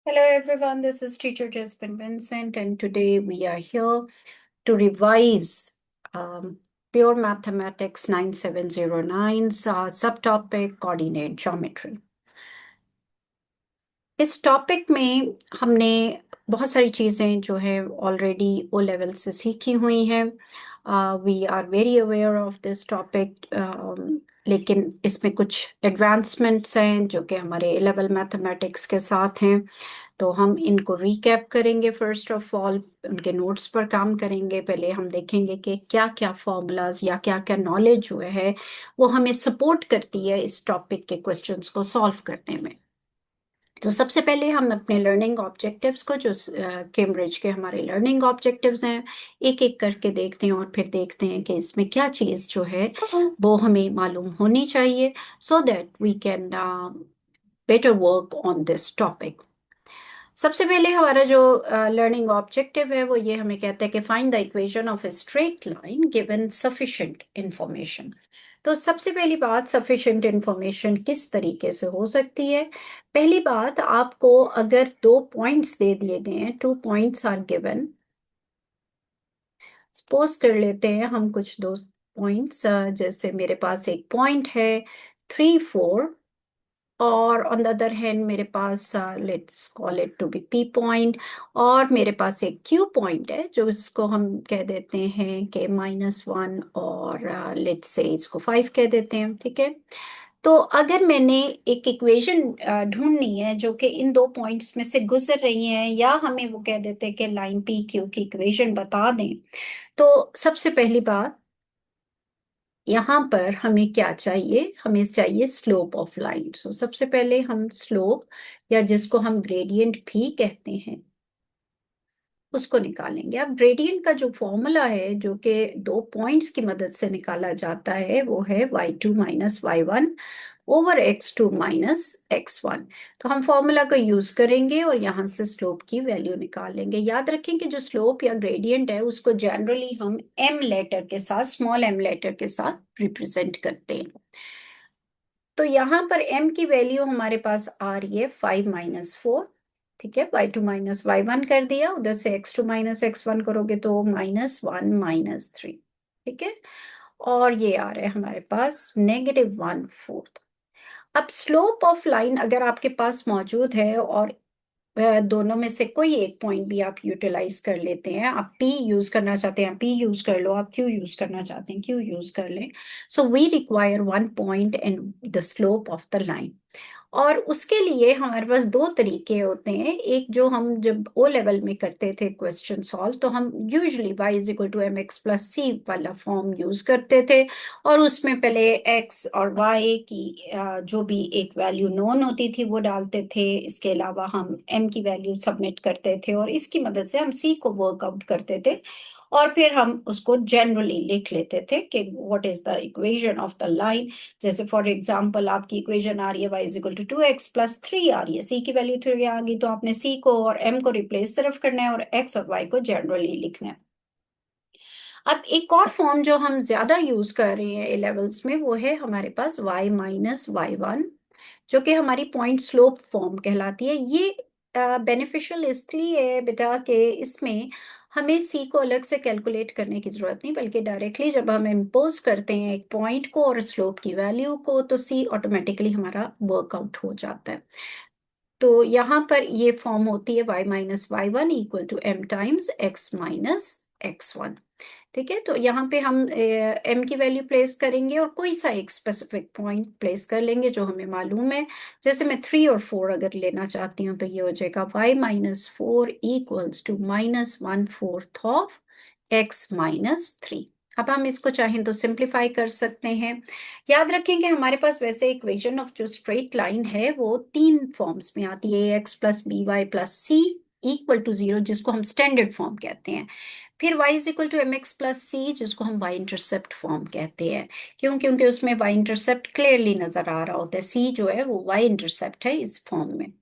Hello everyone, this is teacher Jasmine Vincent and today we are here to revise Pure Mathematics 9709's subtopic coordinate geometry. इस topic में हमने बहुत सारी चीज़ें जो है ऑलरेडी ओ लेवल से सीखी हुई हैं। We are very aware of this topic, लेकिन इसमें कुछ एडवांसमेंट्स हैं जो कि हमारे ए लेवल मैथमेटिक्स के साथ हैं। तो हम इनको रिकैप करेंगे। फर्स्ट ऑफ ऑल उनके नोट्स पर काम करेंगे। पहले हम देखेंगे कि क्या क्या फॉर्मूलाज या क्या क्या नॉलेज जो है वो हमें सपोर्ट करती है इस टॉपिक के क्वेश्चंस को सॉल्व करने में। तो सबसे पहले हम अपने लर्निंग ऑब्जेक्टिव्स को, जो कैम्ब्रिज के हमारे लर्निंग ऑब्जेक्टिव्स हैं, एक एक करके देखते हैं और फिर देखते हैं कि इसमें क्या चीज़ जो है वो हमें मालूम होनी चाहिए, so that we can better work on this topic. सबसे पहले हमारा जो लर्निंग ऑब्जेक्टिव है वो ये हमें कहता है कि find the equation of a straight line given sufficient information. तो सबसे पहली बात, सफिशिएंट इंफॉर्मेशन किस तरीके से हो सकती है। पहली बात, आपको अगर दो पॉइंट्स दे दिए गए हैं, 2 पॉइंट्स आर गिवन। सपोज कर लेते हैं हम कुछ दो पॉइंट्स, जैसे मेरे पास एक पॉइंट है 3 4, और ऑन द अदर हैंड मेरे पास let's call it to be P point, और मेरे पास एक क्यू पॉइंट है जो इसको हम कह देते हैं कि -1, और लेट्स से इसको 5 कह देते हैं। ठीक है, तो अगर मैंने एक इक्वेशन ढूंढनी है जो कि इन दो पॉइंट्स में से गुजर रही है, या हमें वो कह देते हैं कि लाइन पी क्यू की इक्वेशन बता दें, तो सबसे पहली बात यहाँ पर हमें क्या चाहिए, हमें चाहिए स्लोप ऑफ लाइन। सो सबसे पहले हम स्लोप, या जिसको हम ग्रेडियंट भी कहते हैं, उसको निकालेंगे। अब ग्रेडियंट का जो फॉर्मूला है जो कि दो पॉइंट्स की मदद से निकाला जाता है वो है y2 minus y1 over x2 minus x1। तो हम फॉर्मूला को यूज करेंगे और यहाँ से स्लोप की वैल्यू निकालेंगे। याद रखें कि जो स्लोप या ग्रेडियंट है उसको जनरली हम m लेटर के साथ, स्मॉल m लेटर के साथ रिप्रेजेंट करते हैं। तो यहाँ पर m की वैल्यू हमारे पास आ रही है 5 - 4। ठीक है, y2 माइनस y1 कर दिया, उधर से x2 माइनस x1 करोगे तो -1 - 3। ठीक है, और ये आ रहा है हमारे पास -1/4। अब स्लोप ऑफ लाइन अगर आपके पास मौजूद है और दोनों में से कोई एक पॉइंट भी आप यूटिलाइज कर लेते हैं, आप P यूज करना चाहते हैं P यूज कर लो, आप Q यूज करना चाहते हैं Q यूज कर लें। So we require one point and the slope of the line. और उसके लिए हमारे पास दो तरीके होते हैं। एक, जो हम जब ओ लेवल में करते थे क्वेश्चन सॉल्व, तो हम usually y is equal to mx plus c वाला फॉर्म यूज करते थे, और उसमें पहले x और y की जो भी एक वैल्यू नोन होती थी वो डालते थे। इसके अलावा हम m की वैल्यू सबमिट करते थे और इसकी मदद से हम c को वर्कआउट करते थे, और फिर हम उसको जनरली लिख लेते थे कि what is the equation of the line. जैसे फॉर एग्जाम्पल आपकी इक्वेशन आ रही है y is equal to 2x plus 3 आ रही है, c की वैल्यू 3 आ गई, तो आपने c को और m को रिप्लेस सिर्फ करना है और x और y को जनरली लिखना है। अब एक और फॉर्म जो हम ज्यादा यूज कर रहे हैं ए लेवल्स में वो है हमारे पास y माइनस y1, जो कि हमारी पॉइंट स्लोप फॉर्म कहलाती है। ये बेनिफिशियल इसलिए है बेटा कि इसमें हमें सी को अलग से कैलकुलेट करने की जरूरत नहीं, बल्कि डायरेक्टली जब हम इम्पोज करते हैं एक पॉइंट को और स्लोप की वैल्यू को, तो सी ऑटोमेटिकली हमारा वर्कआउट हो जाता है। तो यहाँ पर ये फॉर्म होती है y minus y1 equal to m times x minus x1। ठीक है, तो यहाँ पे हम m की वैल्यू प्लेस करेंगे और कोई सा एक स्पेसिफिक पॉइंट प्लेस कर लेंगे जो हमें मालूम है। जैसे मैं 3 और 4 अगर लेना चाहती हूँ तो ये हो जाएगा y minus 4 equals to -1/4 of x minus 3। अब हम इसको चाहें तो सिंप्लीफाई कर सकते हैं। याद रखें कि हमारे पास वैसे इक्वेशन ऑफ जो स्ट्रेट लाइन है वो तीन फॉर्म्स में आती है, x plus B Y plus C equal to 0, जिसको हम स्टैंडर्ड फॉर्म कहते हैं। फिर y is equal to M X plus C, जिसको हम y इंटरसेप्ट फॉर्म कहते हैं। क्यों? क्योंकि उसमें y इंटरसेप्ट क्लियरली नजर आ रहा होता है, c जो है वो y इंटरसेप्ट है इस फॉर्म में।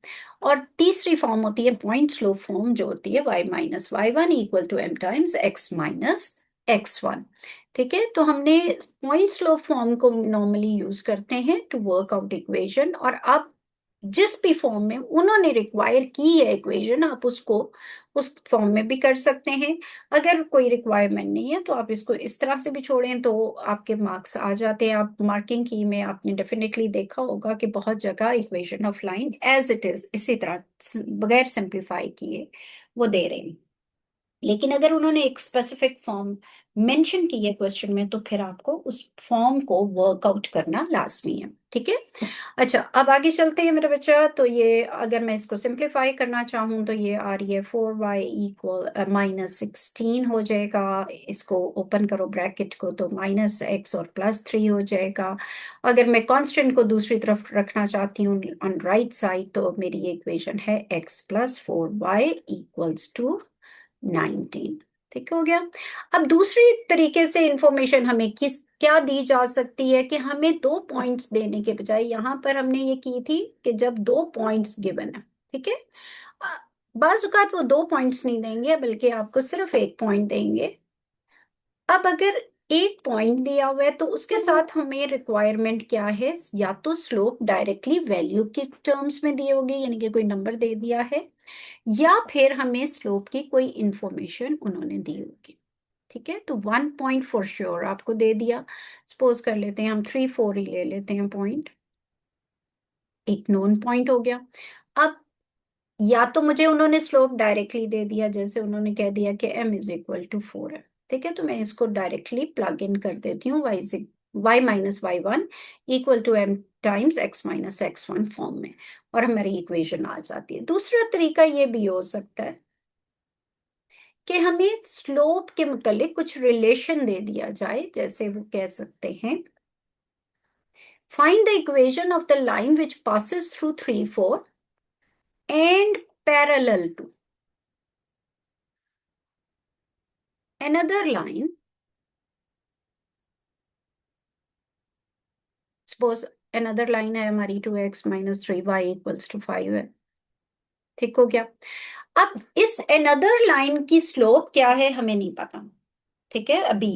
और तीसरी फॉर्म होती है पॉइंट स्लोप फॉर्म, जो होती है y minus y1 equal to m times x minus x1। ठीक है, तो हमने पॉइंट स्लोप फॉर्म को नॉर्मली यूज करते हैं टू वर्क आउट इक्वेशन। और अब जिस भी फॉर्म में उन्होंने रिक्वायर की है इक्वेशन, आप उसको उस फॉर्म में भी कर सकते हैं। अगर कोई रिक्वायरमेंट नहीं है तो आप इसको इस तरह से भी छोड़ें तो आपके मार्क्स आ जाते हैं। आप मार्किंग की में आपने डेफिनेटली देखा होगा कि बहुत जगह equation of line as it is इसी तरह बगैर सिंप्लीफाई किए वो दे रहे हैं। लेकिन अगर उन्होंने एक स्पेसिफिक फॉर्म मेंशन की है क्वेश्चन में तो फिर आपको उस फॉर्म को वर्कआउट करना लाजमी है। ठीक है। अच्छा, अब आगे चलते हैं मेरे बच्चा। तो ये अगर मैं इसको सिंप्लीफाई करना चाहूँ तो ये आ रही है 4y इक्वल -16 हो जाएगा। इसको ओपन करो ब्रैकेट को तो -x और +3 हो जाएगा। अगर मैं कांस्टेंट को दूसरी तरफ रखना चाहती हूँ ऑन राइट साइड तो मेरी इक्वेशन है x + 4y इक्वल्स टू 19। ठीक हो गया। अब दूसरी तरीके से इंफॉर्मेशन हमें किस क्या दी जा सकती है कि हमें 2 पॉइंट्स देने के बजाय यहां पर हमने ये की थी कि जब 2 पॉइंट्स गिवन है, ठीक है, अ, बाज़ औक़ात वो 2 पॉइंट्स नहीं देंगे बल्कि आपको सिर्फ एक पॉइंट देंगे। अब अगर एक पॉइंट दिया हुआ है तो उसके साथ हमें रिक्वायरमेंट क्या है, या तो स्लोप डायरेक्टली वैल्यू के टर्म्स में दी होगी यानी कि कोई नंबर दे दिया है, या फिर हमें स्लोप की कोई इंफॉर्मेशन उन्होंने दी होगी। ठीक है, तो 1 पॉइंट फॉर श्योर आपको दे दिया। सपोज कर लेते हैं हम 3 4 ही ले लेते हैं पॉइंट, एक नोन पॉइंट हो गया। अब या तो मुझे उन्होंने स्लोप डायरेक्टली दे दिया, जैसे उन्होंने कह दिया कि m इज इक्वल टू 4 है। ठीक है, तो मैं इसको डायरेक्टली प्लग इन कर देती हूँ y-y1 equal to m times x-x1 form में, और हमारी इक्वेशन आ जाती है। दूसरा तरीका ये भी हो सकता है कि हमें स्लोप के मुतालिक कुछ रिलेशन दे दिया जाए, जैसे वो कह सकते हैं find the equation of the line which passes through 3 4 and parallel to another line. Suppose another line है हमारी 2x - 3y इक्वल्स टू 5 है। ठीक हो गया। अब इस another line की स्लोप क्या है हमें नहीं पता, ठीक है, अभी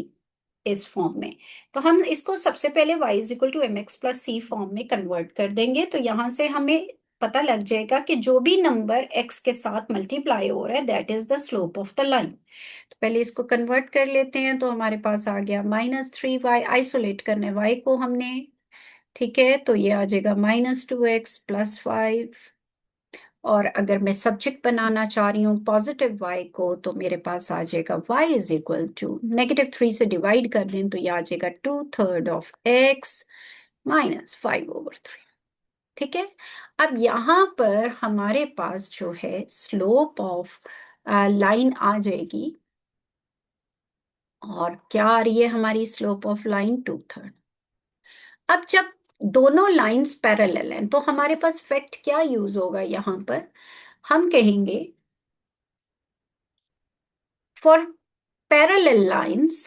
इस फॉर्म में। तो हम इसको सबसे पहले y is equal to mx plus c form में कन्वर्ट कर देंगे, तो यहां से हमें पता लग जाएगा कि जो भी नंबर x के साथ मल्टीप्लाई हो रहा है that is the slope of the line. तो पहले इसको कन्वर्ट कर लेते हैं, तो हमारे पास आ गया -3y, आइसोलेट करने y को हमने। ठीक है, तो ये आ जाएगा -2x + 5। और अगर मैं सब्जेक्ट बनाना चाह रही हूँ पॉजिटिव y को तो मेरे पास आ जाएगा y इज इक्वल टू -3 से डिवाइड कर दें तो ये आ जाएगा 2/3 ऑफ x -5/3। ठीक है, अब यहाँ पर हमारे पास जो है स्लोप ऑफ लाइन आ जाएगी, और क्या आ रही है हमारी स्लोप ऑफ लाइन 2/3। अब जब दोनों लाइंस पैरेलल हैं तो हमारे पास फैक्ट क्या यूज होगा यहां पर, हम कहेंगे for parallel lines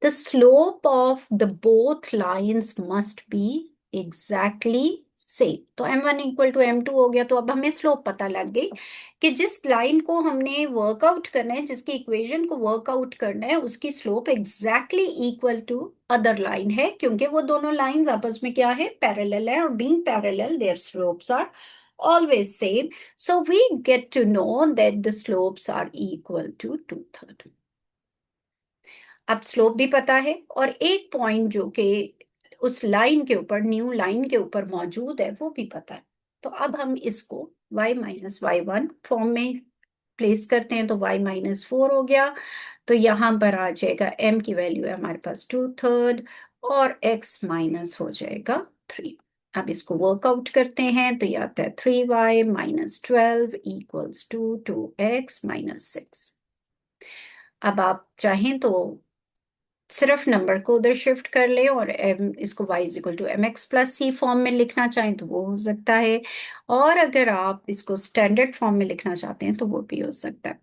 the slope of the both lines must be exactly same। तो m1 इक्वल टू m2 हो गया, तो अब हमें स्लोप पता लग गई कि जिस लाइन को हमने वर्कआउट करना है, जिसकी इक्वेशन को वर्कआउट करना है, उसकी slope exactly equal to other line है, क्योंकि वो दोनों लाइंस आपस में क्या है, पैरेलल है, और being parallel their slopes are always same, so we get to know that the slopes are equal to 2/3। अब स्लोप भी पता है और एक पॉइंट जो कि उस लाइन के ऊपर, न्यू लाइन के ऊपर मौजूद है, वो भी पता है। तो अब हम इसको y - y1 फॉर्म में प्लेस करते हैं, तो y -4 हो गया। तो यहां पर आ जाएगा m की वैल्यू है हमारे पास 2/3 और x माइनस हो जाएगा 3। अब इसको वर्कआउट करते हैं तो ये आता है 3y - 12 इक्वल्स टू 2x - 6। अब आप चाहें तो सिर्फ नंबर को उधर शिफ्ट कर ले और इसको y is equal to mx plus c form में लिखना चाहें तो वो हो सकता है, और अगर आप इसको स्टैंडर्ड फॉर्म में लिखना चाहते हैं तो वो भी हो सकता है।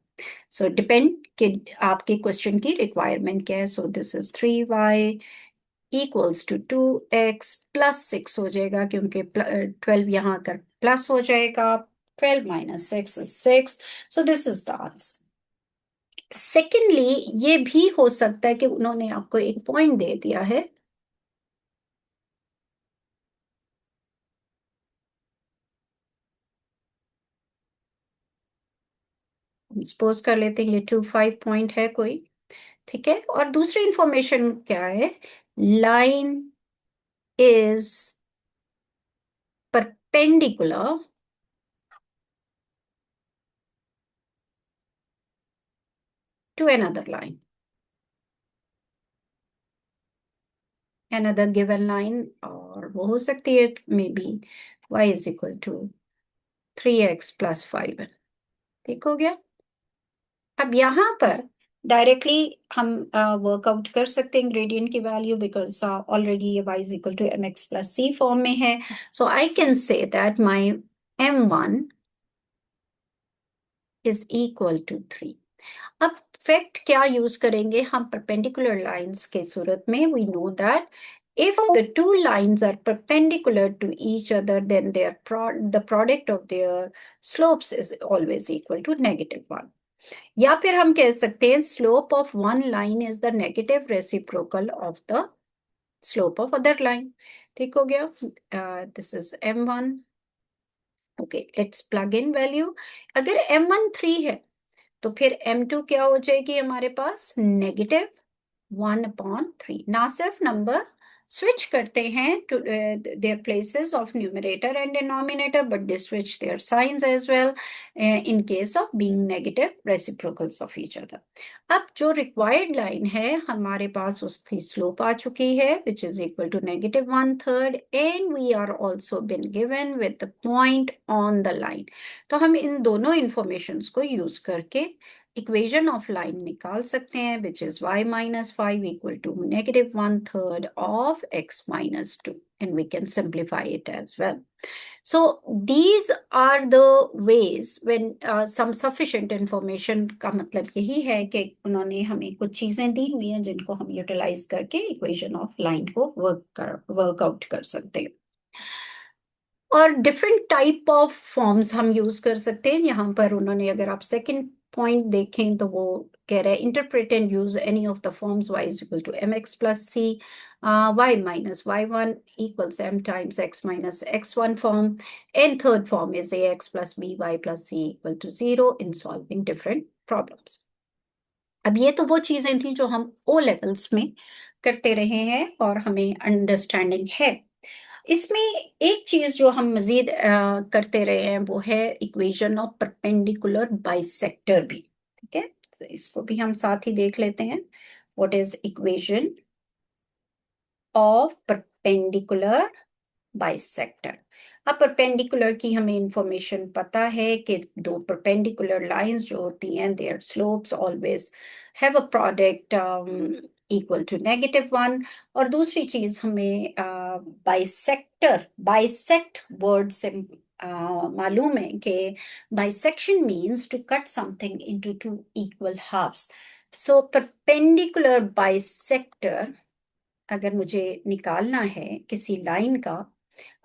सो डिपेंड कि आपके क्वेश्चन की रिक्वायरमेंट क्या है। So this is 3y equals to 2x plus 6 हो जाएगा, क्योंकि 12 यहाँ आकर प्लस हो जाएगा। 12 - 6 is 6, so this is the answer। Secondly ये भी हो सकता है कि उन्होंने आपको एक पॉइंट दे दिया है हम सपोज कर लेते हैं ये 2, 5 पॉइंट है कोई, ठीक है। और दूसरी इंफॉर्मेशन क्या है, line is perpendicular to another line, another given line, और वो हो सकती है maybe y is equal to 3x plus 5। ठीक हो गया। अब यहाँ पर डायरेक्टली हम वर्कआउट कर सकते हैं ग्रेडियंट की वैल्यू, बिकॉज ऑलरेडी ये y is equal to mx plus c form में है। So I can say that my m1 is equal to 3। अब फैक्ट क्या यूज करेंगे हम परपेंडिकुलर लाइंस के सूरत में, we know that if the two lines are perpendicular to each other, then the product of their slopes is always equal to -1। या फिर हम कह सकते हैं slope of one line is the negative reciprocal of the slope of other line. ठीक हो गया। This is m1। Okay, let's plug in value. अगर m1 3 है तो फिर m2 क्या हो जाएगी हमारे पास, -1/3। ना सिर्फ नंबर स्विच करते हैं to their places of numerator and denominator, but they switch their signs as well in case of being negative reciprocals of each other। अब जो required line है हमारे पास उसकी slope आ चुकी है which is equal to -1/3, and we are also been given with the point on the line। तो हम इन दोनों informations को use करके इक्वेशन ऑफ लाइन निकाल सकते हैं, which is y minus 5 equal to -1/3 of x minus 2, and we can simplify it as well। So these are the ways when some sufficient information का मतलब यही है कि उन्होंने हमें कुछ चीजें दी हुई हैं जिनको हम यूटिलाइज करके इक्वेशन ऑफ लाइन को वर्कआउट कर सकते हैं। और डिफरेंट टाइप ऑफ फॉर्म्स हम यूज कर सकते हैं। यहाँ पर उन्होंने, अगर आप सेकंड पॉइंट देखें तो वो कह रहे हैं interpret and use any of the forms y is equal to mx plus c, y minus y1 equals m times x minus x1 form, and third form is ax plus by plus c equal to 0 in solving different problems. अब ये तो वो चीजें थी जो हम O levels में करते रहे हैं और हमें अंडरस्टैंडिंग है। इसमें एक चीज जो हम मजीद करते रहे हैं वो है इक्वेशन ऑफ परपेंडिकुलर बाइसेक्टर भी। ठीक है, तो इसको भी हम साथ ही देख लेते हैं। What is equation of perpendicular bisector. अब परपेंडिकुलर की हमें इंफॉर्मेशन पता है कि दो परपेंडिकुलर लाइंस जो होती हैं their slopes always have a product equal to -1। और दूसरी चीज हमें बाइसेक्ट वर्ड से मालूम है कि bisection means to cut something into two equal halves. So perpendicular bisector अगर मुझे निकालना है किसी लाइन का,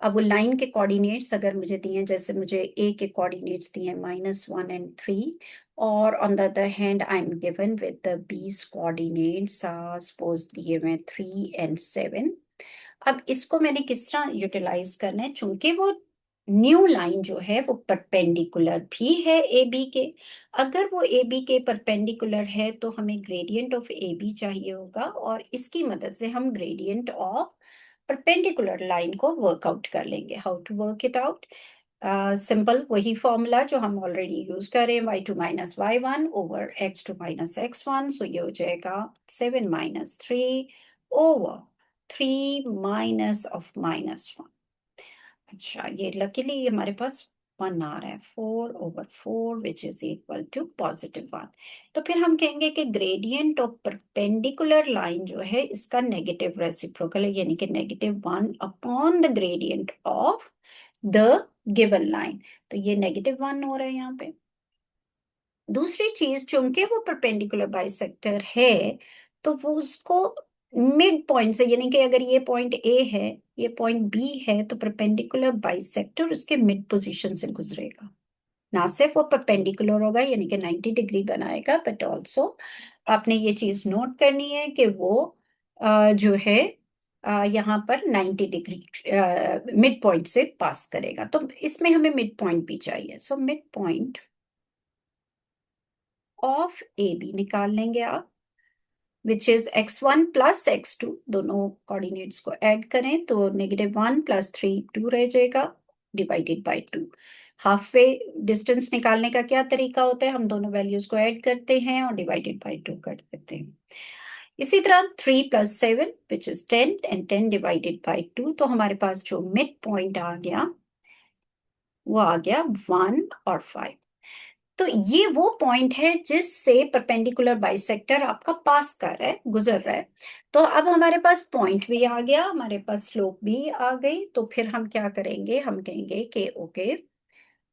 अब वो लाइन के कोऑर्डिनेट्स अगर मुझे दिए हैं, जैसे मुझे ए के कोऑर्डिनेट्स दिए हैं -1 and 3, और on the other hand I am given with the बीस कोऑर्डिनेट्स सपोज दिए हुए 3 and 7। अब इसको मैंने किस तरह यूटिलाइज करना है, चूंकि वो न्यू लाइन जो है वो परपेंडिकुलर भी है ए बी के। अगर वो ए बी के परपेंडिकुलर है तो हमें ग्रेडियंट ऑफ ए बी चाहिए होगा, और इसकी मदद से हम ग्रेडियंट ऑफ परपेंडिकुलर लाइन को वर्कआउट कर लेंगे। How to work it out, simple वही फॉर्मूला जो हम ऑलरेडी यूज कर रहे हैं, y2 minus y1 over x2 minus x1। सो ये हो जाएगा 7 माइनस 3 ओवर 3 माइनस ऑफ -1। अच्छा, ये लकीली हमारे पास 1 आ रहा है, 4/4 विच इज इक्वल टू +1। तो फिर हम कहेंगे कि ग्रेडियंट ऑफ परपेंडिकुलर लाइन जो है इसका नेगेटिव रेसिप्रोकल है, यानी कि -1 upon the gradient of the given line. तो ये -1 हो रहा है यहाँ पे। दूसरी चीज, चूंकि वो परपेंडिकुलर बाइसेक्टर है तो वो उसको मिड पॉइंट से, यानी कि अगर ये पॉइंट ए है ये पॉइंट बी है, तो परपेंडिकुलर बाइसेक्टर उसके मिड पोजीशन से गुजरेगा। ना सिर्फ वो परपेंडिकुलर होगा यानी कि 90 डिग्री बनाएगा, बट ऑल्सो आपने ये चीज नोट करनी है कि वो जो है यहाँ पर 90 डिग्री मिड पॉइंट से पास करेगा। तो इसमें हमें मिड पॉइंट भी चाहिए। So mid point of A B निकाल लेंगे आप, which is x1 plus x2, दोनों कोऑर्डिनेट्स को ऐड करें तो -1 + 3 2 रह जाएगा, divided by 2। Half way distance निकालने का क्या तरीका होता है, हम दोनों वैल्यूज को ऐड करते हैं और डिवाइडेड बाय 2 कर देते हैं। इसी तरह 3 + 7 which is 10 and 10 divided by 2, तो हमारे पास जो मिड पॉइंट आ गया वो आ गया 1 और 5। तो ये वो पॉइंट है जिससे परपेंडिकुलर बाइसेक्टर आपका पास कर रहा है, गुजर रहा है। तो अब हमारे पास पॉइंट भी आ गया, हमारे पास स्लोप भी आ गई, तो फिर हम क्या करेंगे, हम कहेंगे कि okay,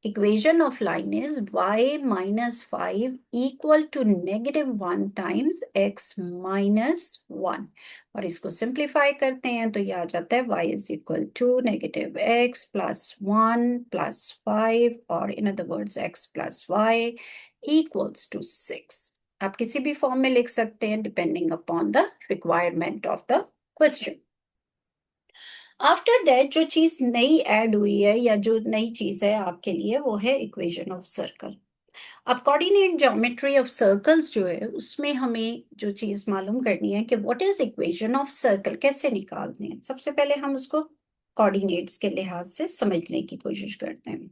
equation of line is y minus 5 equal to -1 times x minus 1, और इसको सिंप्लीफाई करते हैं तो ये आ जाता है y is equal to -x plus 1 plus 5, और in other words x plus y equals to 6। आप किसी भी फॉर्म में लिख सकते हैं depending upon the requirement of the question. After that जो चीज नई ऐड हुई है या जो नई चीज है आपके लिए, वो है इक्वेशन ऑफ सर्कल। अब कोऑर्डिनेट ज्योमेट्री ऑफ सर्कल्स जो है उसमें हमें जो चीज मालूम करनी है कि what is equation of circle, कैसे निकालते हैं। सबसे पहले हम उसको कोऑर्डिनेट्स के लिहाज से समझने की कोशिश करते हैं।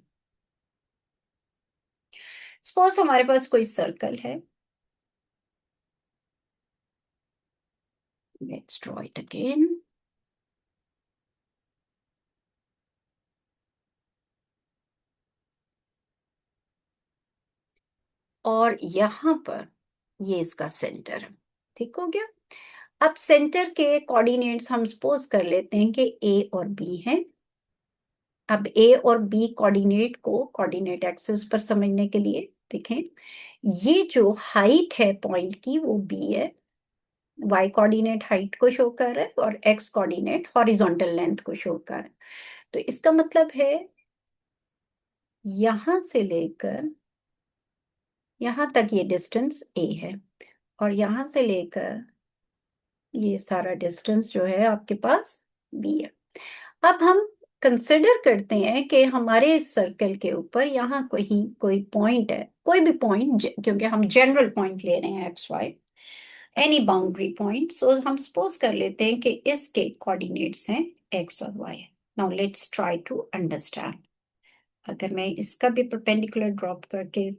सपोज हमारे पास कोई सर्कल है, लेट्स ड्रॉ इट अगेन। और यहां पर ये इसका सेंटर है, ठीक हो गया। अब सेंटर के कोऑर्डिनेट्स हम सपोज कर लेते हैं कि ए और बी हैं। अब ए और बी कोऑर्डिनेट को कोऑर्डिनेट एक्सिस पर समझने के लिए देखें, ये जो हाइट है पॉइंट की वो बी है, वाई कोऑर्डिनेट हाइट को शो कर रहा है और एक्स कोऑर्डिनेट हॉरिजॉन्टल लेंथ को शो कर रहा है। तो इसका मतलब है यहां से लेकर यहां तक ये डिस्टेंस ए है, और यहां से लेकर ये सारा डिस्टेंस जो है आपके पास बी है। अब हम कंसिडर करते हैं कि हमारे इस सर्कल के ऊपर यहाँ कहीं कोई पॉइंट है, कोई भी पॉइंट, क्योंकि हम जनरल पॉइंट ले रहे हैं X Y, any boundary point. So हम सपोज कर लेते हैं कि इसके कोऑर्डिनेट्स हैं एक्स और y. Now let's try to understand. अगर मैं इसका भी परपेंडिकुलर ड्रॉप करके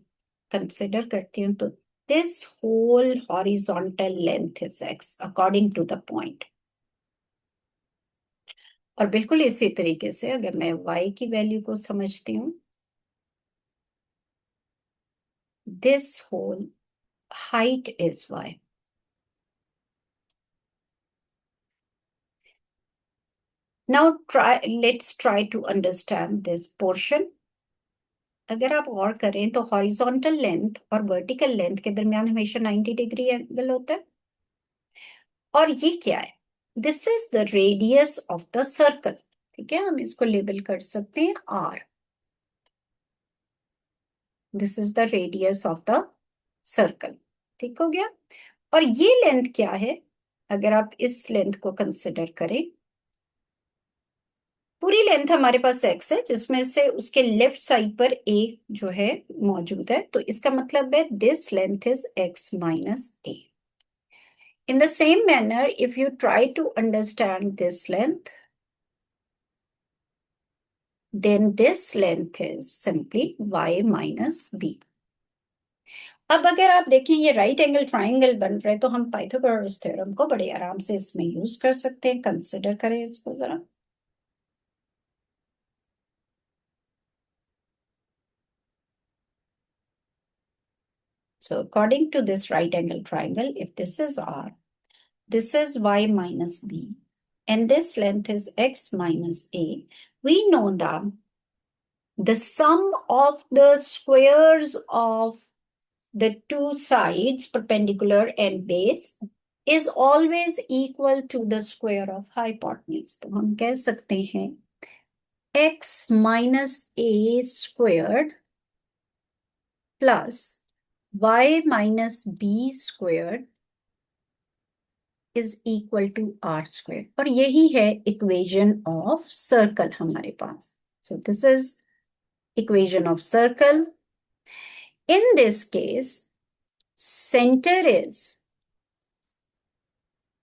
कंसिडर करती हूँ तो this whole horizontal length is x according to the point. और बिल्कुल इसी तरीके से अगर मैं y की वैल्यू को समझती हूँ, this whole height is y। Now let's try to understand this portion. अगर आप गौर करें तो हॉरिजॉन्टल लेंथ और वर्टिकल लेंथ के दरमियान हमेशा 90 डिग्री एंगल होता है। और ये क्या है, this is the radius of the circle. ठीक है, हम इसको लेबल कर सकते हैं r। This is the radius of the circle, ठीक हो गया। और ये लेंथ क्या है, अगर आप इस लेंथ को कंसिडर करें, पूरी लेंथ हमारे पास x है जिसमें से उसके लेफ्ट साइड पर a जो है मौजूद है, तो इसका मतलब है this length is x minus a। In the same manner, if you try to understand this length, then this length is simply y minus b। अब अगर आप देखें ये राइट एंगल ट्राइंगल बन रहा है, तो हम पाइथागोरस थ्योरम को बड़े आराम से इसमें यूज कर सकते हैं। कंसिडर करें इसको जरा। So according to this right angle triangle, if this is r, this is y minus b, and this length is x minus a, we know that the sum of the squares of the two sides, perpendicular and base, is always equal to the square of hypotenuse। तो हम कह सकते हैं x minus a squared plus y minus b squared is equal to R square, और यही है equation of circle हमारे पास। So this is equation of circle. In this case centre is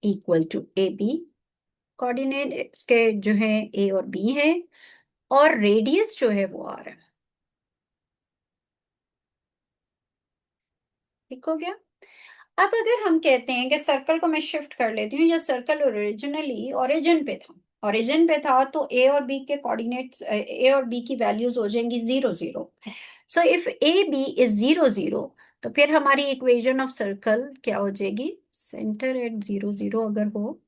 equal to A B, coordinate इसके जो है ए और B है, और रेडियस जो है वो आर है। ठीक हो गया। अब अगर हम कहते हैं कि सर्कल को मैं शिफ्ट कर लेती हूँ, या सर्कल ओरिजिनली ओरिजिन पे था तो ए और बी के कोऑर्डिनेट्स, ए और बी की वैल्यूज हो जाएंगी 0 0। So if A B is 0 0, तो फिर हमारी इक्वेशन ऑफ सर्कल क्या हो जाएगी? सेंटर एट 0 0 अगर हो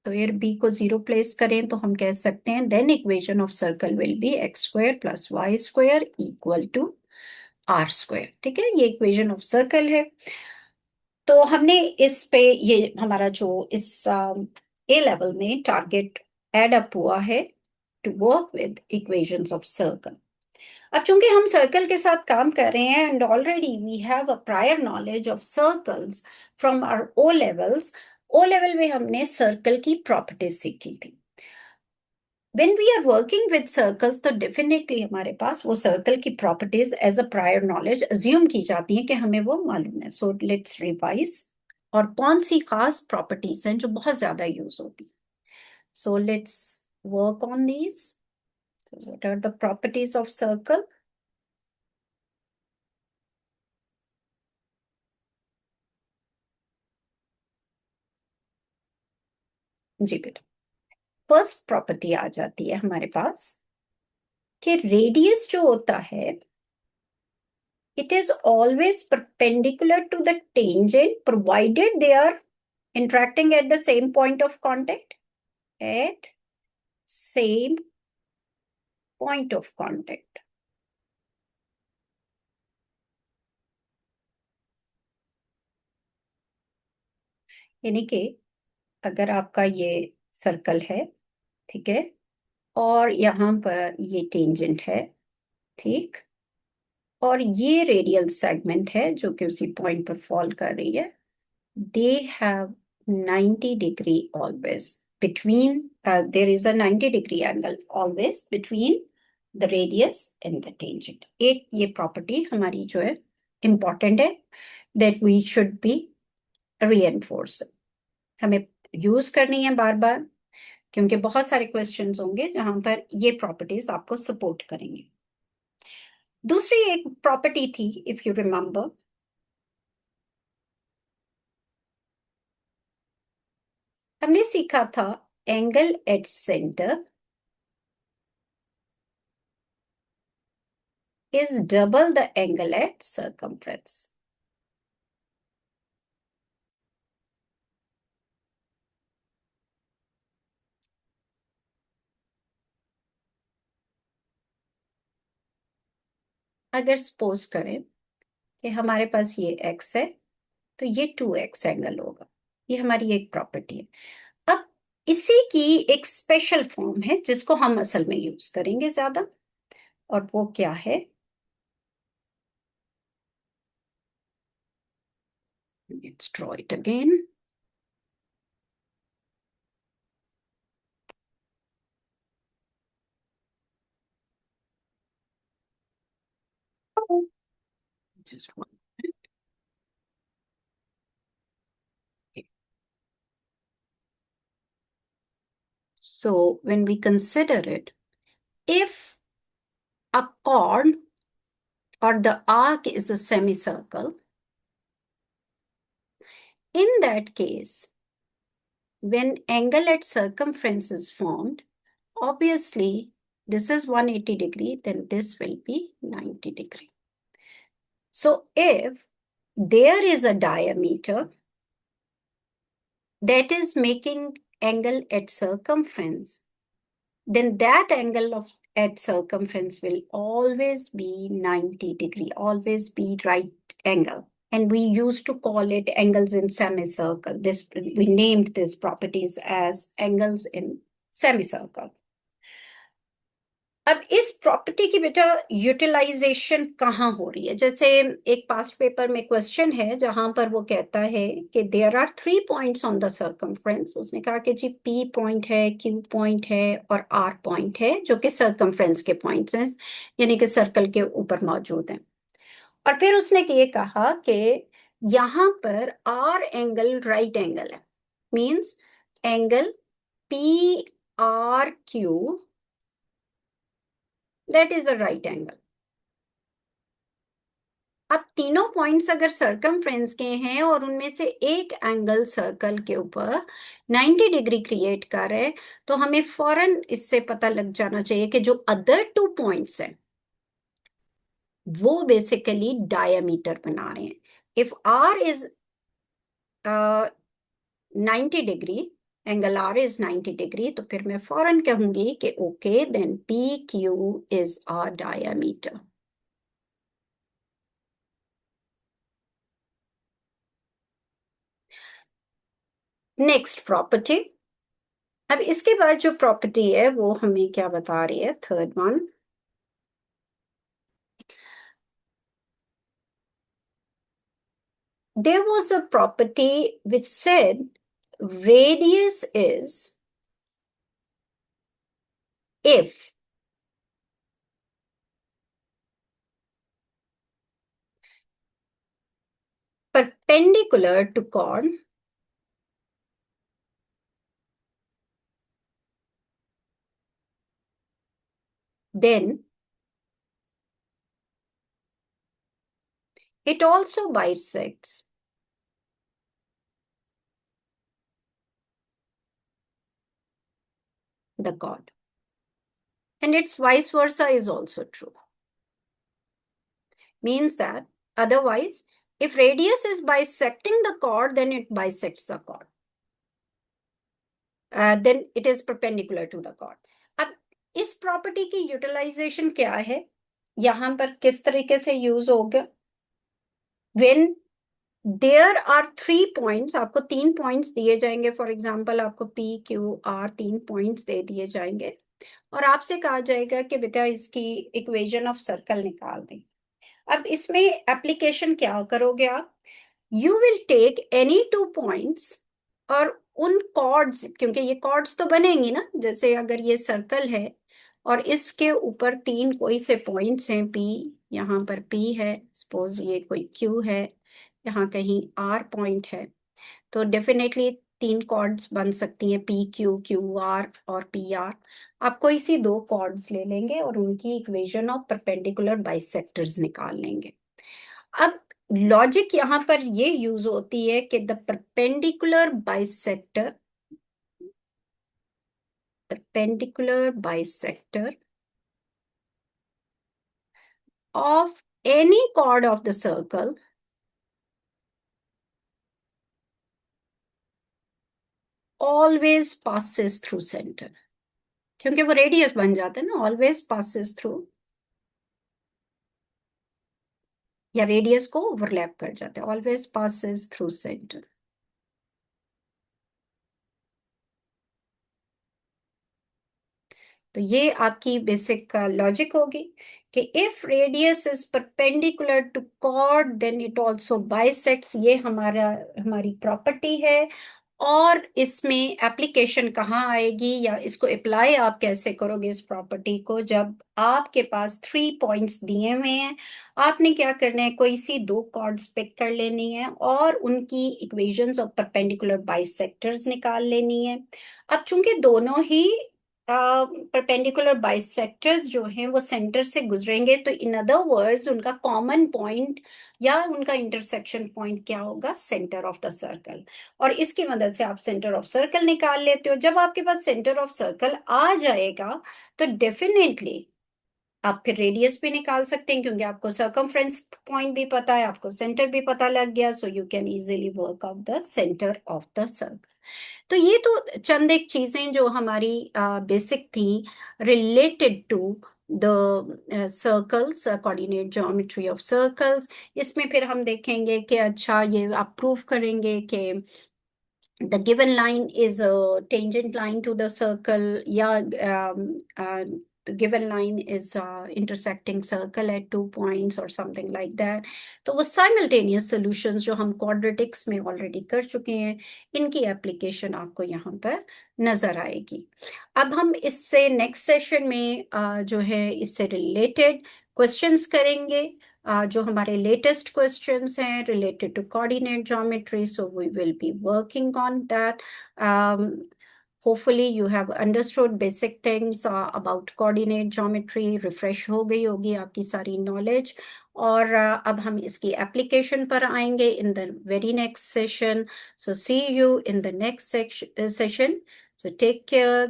तो एयर बी को 0 प्लेस करें तो हम कह सकते हैं then equation of circle will be x² + y² equal to r²। ठीक है, ये इक्वेशन ऑफ सर्कल है। तो हमने इस पे, ये हमारा जो इस ए लेवल में टारगेट एड अप हुआ है to work with equations of circle. अब चूंकि हम सर्कल के साथ काम कर रहे हैं and already we have a prior knowledge of circles from our O levels, O level में हमने सर्कल की प्रॉपर्टीज सीखी थी। when we are working with circles तो डेफिनेटली हमारे पास वो सर्कल की properties as a prior knowledge assume की जाती हैं कि हमें वो मालूम है। So let's revise. और कौन सी खास प्रॉपर्टीज हैं जो बहुत ज्यादा यूज होती? So let's work on these. What are the properties of circle? जी बेटा, फर्स्ट प्रॉपर्टी आ जाती है हमारे पास कि रेडियस जो होता है it is always perpendicular to the tangent provided they are interacting at the same point of contact, at same point of contact। यानी कि अगर आपका ये सर्कल है, ठीक है, और यहाँ पर ये टेंजेंट है, ठीक, और ये रेडियल सेगमेंट है जो कि उसी पॉइंट पर फॉल कर रही है, they have 90 degree always between, there is a 90 degree angle always between the radius and the tangent। एक ये प्रॉपर्टी हमारी जो है इंपॉर्टेंट है, that we should be reinforce, हमें यूज करनी है बार बार, क्योंकि बहुत सारे क्वेश्चंस होंगे जहां पर ये प्रॉपर्टीज आपको सपोर्ट करेंगे। दूसरी एक प्रॉपर्टी थी, इफ यू रिमेंबर, हमने सीखा था angle at centre is double the angle at circumference। अगर सपोज करें कि हमारे पास ये x है तो ये 2x एंगल होगा, ये हमारी एक प्रॉपर्टी है। अब इसी की एक स्पेशल फॉर्म है जिसको हम असल में यूज करेंगे ज्यादा, और वो क्या है? Let's draw it again. Just one minute. Okay. So when we consider it, if a chord or the arc is a semicircle, in that case, when angle at circumference is formed, obviously this is 180 degree, then this will be 90 degree. So if there is a diameter that is making angle at circumference, then that angle of at circumference will always be 90 degree, always be right angle. And we used to call it angles in semicircle. This, we named these properties as angles in semicircle। अब इस property की बेटा utilisation कहाँ हो रही है? जैसे एक पास्ट पेपर में क्वेश्चन है जहां पर वो कहता है कि there are 3 points on the circumference. उसने कहा कि जी P पॉइंट है, Q पॉइंट है और R पॉइंट है, जो कि सर्कमफ्रेंस के पॉइंट्स हैं, यानी कि सर्कल के ऊपर मौजूद हैं। और फिर उसने ये कहा कि यहां पर आर एंगल राइट एंगल है, means angle P R Q, that is a right angle. अब तीनों पॉइंट्स अगर सर्कमफ्रेंस के हैं और उनमें से एक एंगल सर्कल के ऊपर 90 डिग्री क्रिएट कर रहे, तो हमें फौरन इससे पता लग जाना चाहिए कि जो अदर टू पॉइंट्स हैं वो बेसिकली डायमीटर बना रहे हैं। If R is 90 degree, angle R is 90 degree, तो फिर मैं फौरन कहूंगी कि okay then P Q is a diameter. Next property. अब इसके बाद जो प्रॉपर्टी है वो हमें क्या बता रही है, third one. There was a property which said radius is if perpendicular to chord, then it also bisects the chord. And its vice versa is also true. Means that otherwise, if radius is bisecting the chord, then it bisects the chord. Then it is perpendicular to the chord. अब इस property की utilisation क्या है, यहां पर किस तरीके से यूज होगा? When there are three points, आपको तीन पॉइंट्स दिए जाएंगे, फॉर एग्जाम्पल आपको पी क्यू आर तीन पॉइंट्स दे दिए जाएंगे और आपसे कहा जाएगा कि बेटा इसकी इक्वेशन ऑफ सर्कल निकाल दें। अब इसमें एप्लीकेशन क्या करोगे आप? You will take any two points और उन कॉर्ड्स, क्योंकि ये कॉर्ड्स तो बनेंगी ना, जैसे अगर ये सर्कल है और इसके ऊपर तीन कोई से पॉइंट्स हैं, पी, यहाँ पर पी है, सपोज ये कोई क्यू है, यहाँ कहीं आर पॉइंट है, तो डेफिनेटली तीन कॉर्ड्स बन सकती हैं, पी क्यू, क्यू आर और पी आर। आप कोई सी दो कॉर्ड्स ले लेंगे और उनकी इक्वेशन ऑफ परपेंडिकुलर बाइसेक्टर्स निकाल लेंगे। अब लॉजिक यहां पर ये यूज होती है कि the perpendicular bisector of any chord of the circle always passes through center, क्योंकि वो रेडियस बन जाता है ना, ऑलवेज पासिस थ्रू, या रेडियस को ओवरलैप कर जाता है, ऑलवेज पासिस थ्रू सेंटर। तो ये आपकी बेसिक लॉजिक होगी कि if radius is perpendicular to chord then it also bisects, ये हमारी प्रॉपर्टी है। और इसमें एप्लीकेशन कहाँ आएगी या इसको अप्लाई आप कैसे करोगे इस प्रॉपर्टी को, जब आपके पास थ्री पॉइंट्स दिए हुए हैं, आपने क्या करना है, कोई सी दो कॉर्ड्स पिक कर लेनी है और उनकी इक्वेशंस ऑफ परपेंडिकुलर बाइसेक्टर्स निकाल लेनी है। अब चूंकि दोनों ही परपेंडिकुलर बाइसेक्टर्स जो हैं वो सेंटर से गुजरेंगे, तो इन अदर वर्ड्स उनका कॉमन पॉइंट या उनका इंटरसेक्शन पॉइंट क्या होगा, सेंटर ऑफ द सर्कल। और इसकी मदद से आप सेंटर ऑफ सर्कल निकाल लेते हो। जब आपके पास सेंटर ऑफ सर्कल आ जाएगा तो डेफिनेटली आप फिर रेडियस भी निकाल सकते हैं, क्योंकि आपको सर्कमफ्रेंस पॉइंट भी पता है, आपको सेंटर भी पता लग गया, so you can easily work out the centre of the circle. तो ये तो चंद एक चीजें जो हमारी बेसिक थी related to the circles, coordinate geometry of circles. इसमें फिर हम देखेंगे कि अच्छा ये आप प्रूव करेंगे कि the given line is a tangent line to the circle, yeah, the given line is intersecting circle at 2 points or something like that। तो वो simultaneous solutions जो हम quadratics में already कर चुके हैं, इनकी application आपको यहाँ पर नजर आएगी। अब हम इससे next session में जो है इससे related questions करेंगे जो हमारे लेटेस्ट क्वेश्चंस हैं related to coordinate geometry, so we will be working on that. Hopefully you have understood basic things about coordinate geometry. Refresh हो गई होगी आपकी सारी knowledge. और अब हम इसकी application पर आएंगे in the very next session. So see you in the next session. So take care.